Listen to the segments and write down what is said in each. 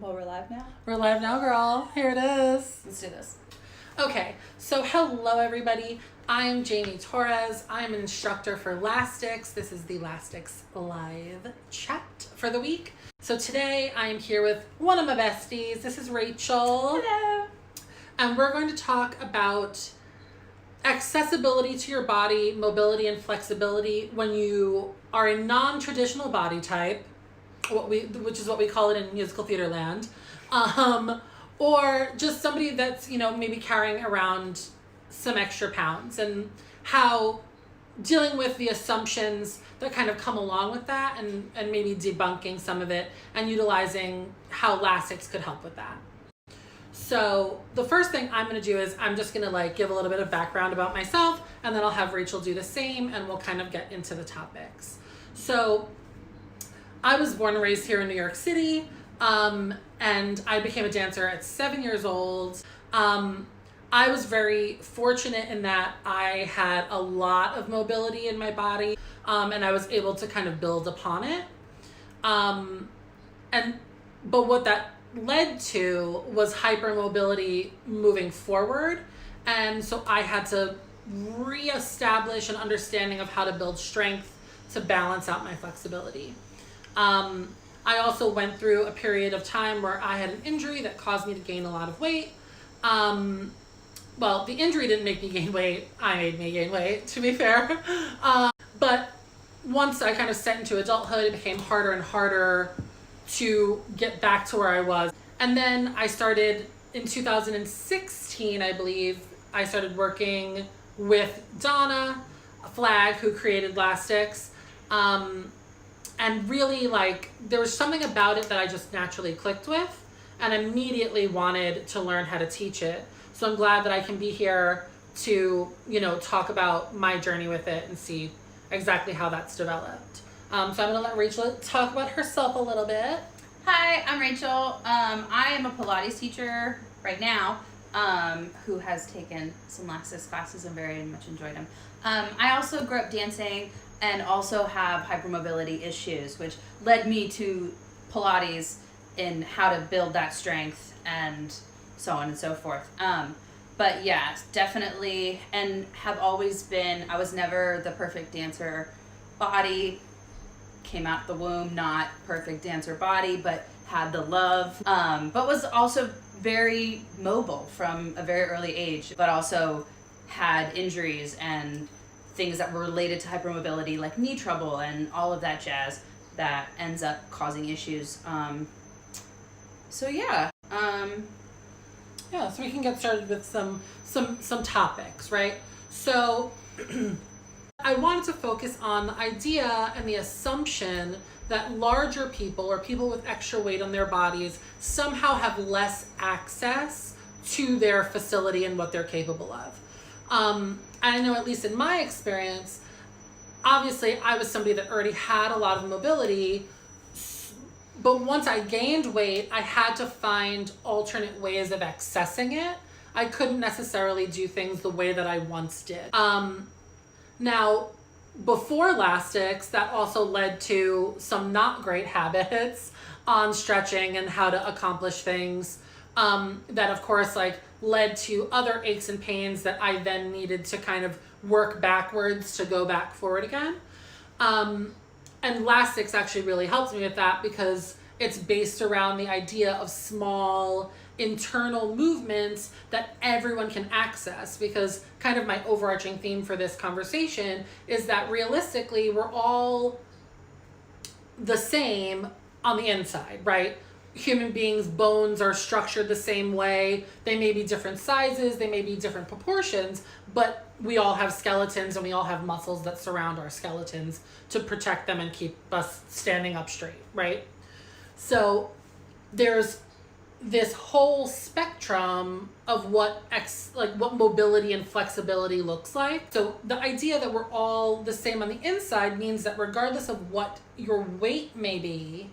Oh, we're live now? We're live now, girl. Here it is. Let's do this. Okay, so hello everybody. I'm Jaime Torres. I'm an instructor for Lastics. This is the Lastics live chat for the week. So today I am here with one of my besties. This is Rachel. Hello. And we're going to talk about accessibility to your body, mobility and flexibility when you are a non-traditional body type, which is what we call it in musical theater land, or just somebody that's, maybe carrying around some extra pounds, and how dealing with the assumptions that kind of come along with that, and maybe debunking some of it and utilizing how Lastics could help with that. So the first thing I'm going to do is I'm just going to give a little bit of background about myself, and then I'll have Rachel do the same, and we'll kind of get into the topics. So I was born and raised here in New York City, and I became a dancer at 7 years old. I was very fortunate in that I had a lot of mobility in my body, and I was able to kind of build upon it. But what that led to was hypermobility moving forward, and so I had to reestablish an understanding of how to build strength to balance out my flexibility. I also went through a period of time where I had an injury that caused me to gain a lot of weight. Well, the injury didn't make me gain weight. I made me gain weight, to be fair. But once I kind of set into adulthood, it became harder and harder to get back to where I was. And then I started in 2016, I believe, I started working with Donna Flag, who created Lastics. And really, there was something about it that I just naturally clicked with, and immediately wanted to learn how to teach it. So I'm glad that I can be here to, talk about my journey with it and see exactly how that's developed. So I'm going to let Rachel talk about herself a little bit. Hi, I'm Rachel. I am a Pilates teacher right now, who has taken some Lastics classes and very much enjoyed them. I also grew up dancing and also have hypermobility issues, which led me to Pilates in how to build that strength and so on and so forth. But yeah, definitely, and have always been, I was never the perfect dancer body, came out the womb, not perfect dancer body, but had the love, but was also very mobile from a very early age, but also had injuries and things that were related to hypermobility, like knee trouble and all of that jazz that ends up causing issues. So we can get started with some topics, right? So I wanted to focus on the idea and the assumption that larger people or people with extra weight on their bodies somehow have less access to their facility and what they're capable of. I know, at least in my experience, obviously I was somebody that already had a lot of mobility, but once I gained weight, I had to find alternate ways of accessing it. I couldn't necessarily do things the way that I once did. Now, before Lastics, that also led to some not great habits on stretching and how to accomplish things, that of course led to other aches and pains that I then needed to kind of work backwards to go back forward again. And Lastics actually really helps me with that, because it's based around the idea of small internal movements that everyone can access, because kind of my overarching theme for this conversation is that realistically we're all the same on the inside, right? Human beings' bones are structured the same way. They may be different sizes, they may be different proportions, but we all have skeletons and we all have muscles that surround our skeletons to protect them and keep us standing up straight, right? So there's this whole spectrum of what mobility and flexibility looks like. So the idea that we're all the same on the inside means that regardless of what your weight may be,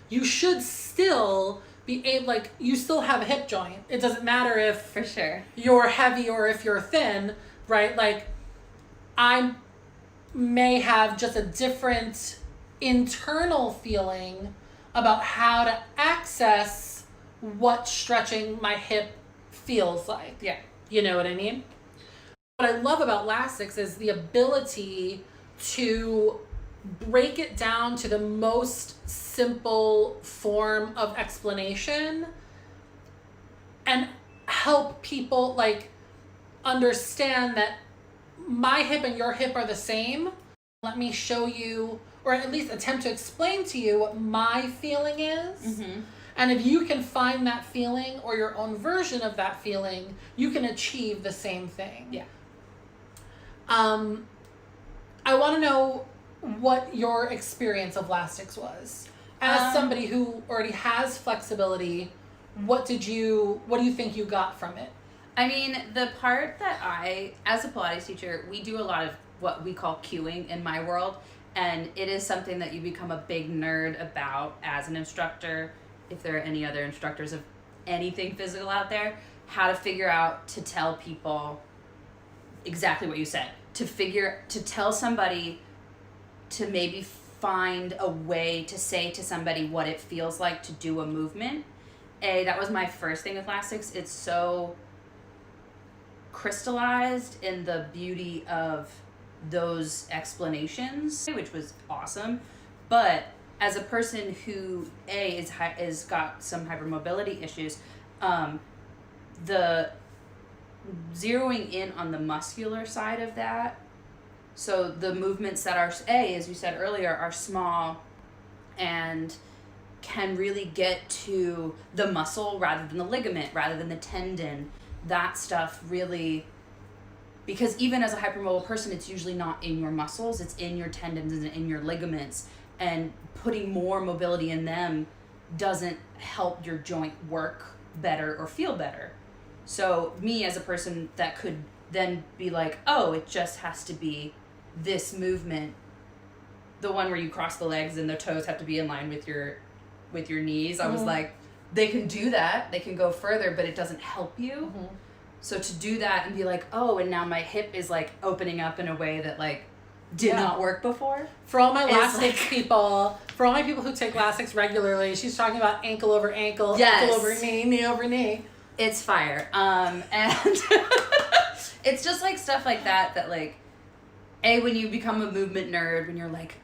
you should still be able, you still have a hip joint. It doesn't matter if for sure you're heavy or if you're thin, right? I may have just a different internal feeling about how to access what stretching my hip feels like. Yeah. You know what I mean? What I love about Lastics is the ability to break it down to the most simple form of explanation and help people like understand that my hip and your hip are the same. Let me show you, or at least attempt to explain to you what my feeling is. Mm-hmm. And if you can find that feeling or your own version of that feeling, you can achieve the same thing. Yeah. I want to know what your experience of Lastics was. As somebody who already has flexibility, what do you think you got from it? I mean, the part that as a Pilates teacher, we do a lot of what we call cueing in my world. And it is something that you become a big nerd about as an instructor. If there are any other instructors of anything physical out there, how to figure out to tell people exactly what you said. To tell somebody to maybe find a way to say to somebody what it feels like to do a movement. That was my first thing with Lastics. It's so crystallized in the beauty of those explanations, which was awesome. But as a person who is got some hypermobility issues, the zeroing in on the muscular side of that, so the movements that are as you said earlier, are small and can really get to the muscle rather than the ligament, rather than the tendon. That stuff really, because even as a hypermobile person, it's usually not in your muscles, it's in your tendons and in your ligaments, and putting more mobility in them doesn't help your joint work better or feel better. So me as a person that could then be like, oh, it just has to be this movement, the one where you cross the legs and the toes have to be in line with your knees. I was like, they can do that, they can go further, but it doesn't help you. Mm-hmm. So to do that and be like, oh, and now my hip is like opening up in a way that like did not work before. For all my Lastics people, for all my people who take Lastics regularly, she's talking about ankle over ankle, ankle over knee, knee over knee. It's fire. And it's just like stuff like that like, when you become a movement nerd, when you're like,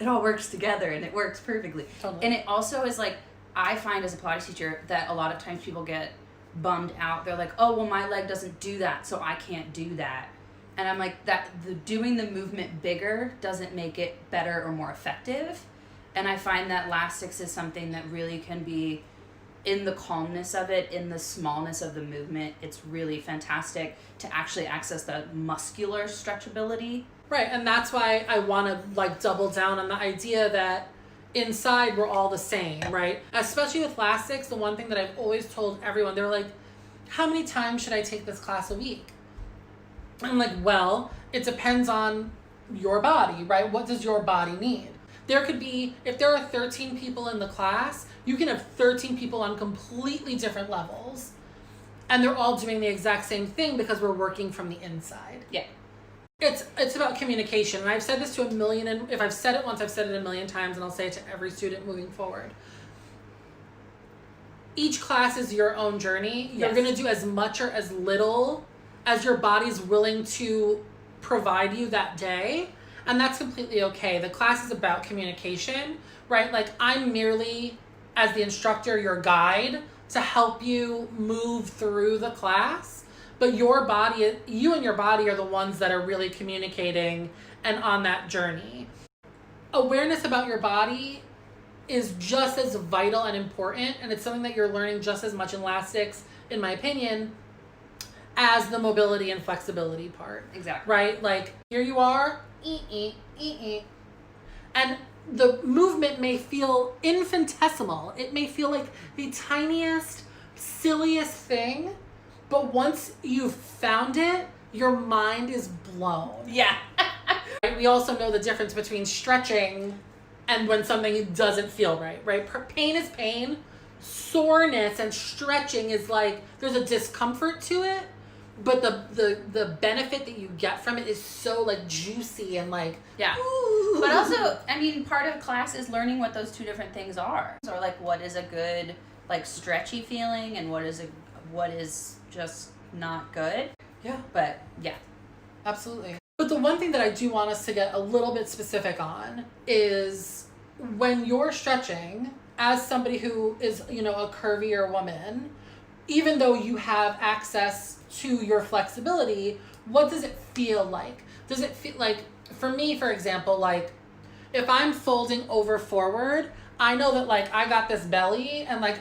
it all works together and it works perfectly. Totally. And it also is like, I find as a Pilates teacher that a lot of times people get bummed out. They're like, oh, well, my leg doesn't do that, so I can't do that. And I'm like, doing the movement bigger doesn't make it better or more effective. And I find that Lastics is something that really can be in the calmness of it, in the smallness of the movement. It's really fantastic to actually access the muscular stretchability. Right, and that's why I want to like double down on the idea that inside we're all the same, right? Especially with Lastics, the one thing that I've always told everyone, they're like, how many times should I take this class a week? I'm like, well, it depends on your body, right? What does your body need? There could be, if there are 13 people in the class, you can have 13 people on completely different levels. And they're all doing the exact same thing because we're working from the inside. Yeah. It's about communication. And I've said this to if I've said it once, I've said it a million times, and I'll say it to every student moving forward. Each class is your own journey. Yes. You're going to do as much or as little as your body's willing to provide you that day. And that's completely okay. The class is about communication, right? Like, I'm merely, as the instructor, your guide to help you move through the class. But you and your body are the ones that are really communicating and on that journey. Awareness about your body is just as vital and important, and it's something that you're learning just as much in Lastics, in my opinion, as the mobility and flexibility part. Exactly. Right? Like, here you are, and the movement may feel infinitesimal. It may feel like the tiniest, silliest thing, but once you've found it, your mind is blown. Yeah. Right? We also know the difference between stretching and when something doesn't feel right? Pain is pain. Soreness and stretching is like, there's a discomfort to it, but the benefit that you get from it is so like juicy and like, yeah. Ooh. But also, I mean, part of class is learning what those two different things are. Or like, what is a good like stretchy feeling and what is just not good. Yeah. But yeah. Absolutely. But the one thing that I do want us to get a little bit specific on is when you're stretching, as somebody who is, you know, a curvier woman, even though you have access to your flexibility, what does it feel like? Does it feel like, for me, for example, like if I'm folding over forward, I know that like I got this belly and like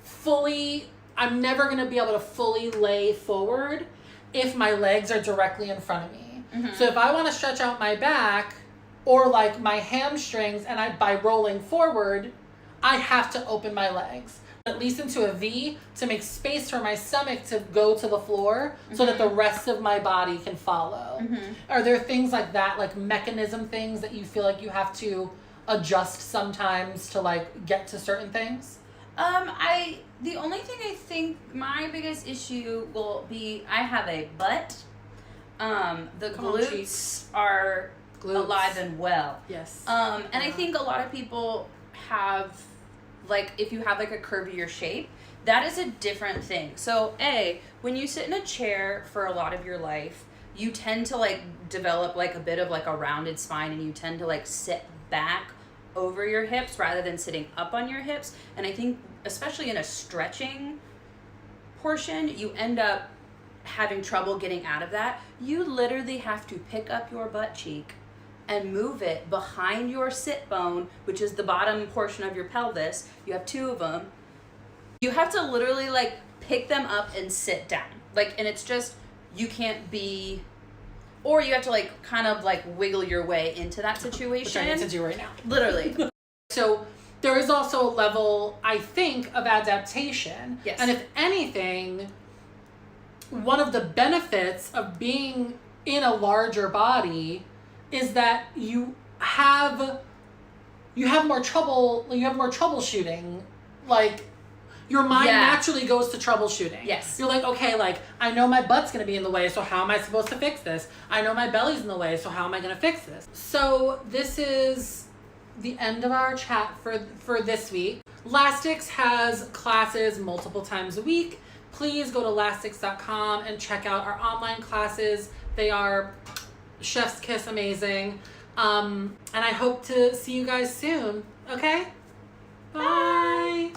fully, I'm never going to be able to fully lay forward if my legs are directly in front of me. Mm-hmm. So if I want to stretch out my back or like my hamstrings and by rolling forward, I have to open my legs, at least into a V, to make space for my stomach to go to the floor so that the rest of my body can follow. Mm-hmm. Are there things like that, like mechanism things that you feel like you have to adjust sometimes to like get to certain things? The only thing I think my biggest issue will be, I have a butt. The glutes are alive and well. Yes. And I think a lot of people have, like, if you have like a curvier shape, that is a different thing. So when you sit in a chair for a lot of your life, you tend to like develop like a bit of like a rounded spine, and you tend to like sit back over your hips rather than sitting up on your hips. And I think especially in a stretching portion, you end up having trouble getting out of that. You literally have to pick up your butt cheek and move it behind your sit bone, which is the bottom portion of your pelvis. You have two of them. You have to literally like pick them up and sit down. Like, and it's just, you can't be, or you have to like kind of like wiggle your way into that situation. Which I need to do right now. Literally. So there is also a level, I think, of adaptation. Yes. And if anything, one of the benefits of being in a larger body is that you have more troubleshooting. Like, your mind naturally goes to troubleshooting. Yes. You're like, okay, like, I know my butt's going to be in the way, so how am I supposed to fix this? I know my belly's in the way, so how am I going to fix this? So this is the end of our chat for this week. Lastics has classes multiple times a week. Please go to lastics.com and check out our online classes. They are chef's kiss amazing. And I hope to see you guys soon. Okay? Bye.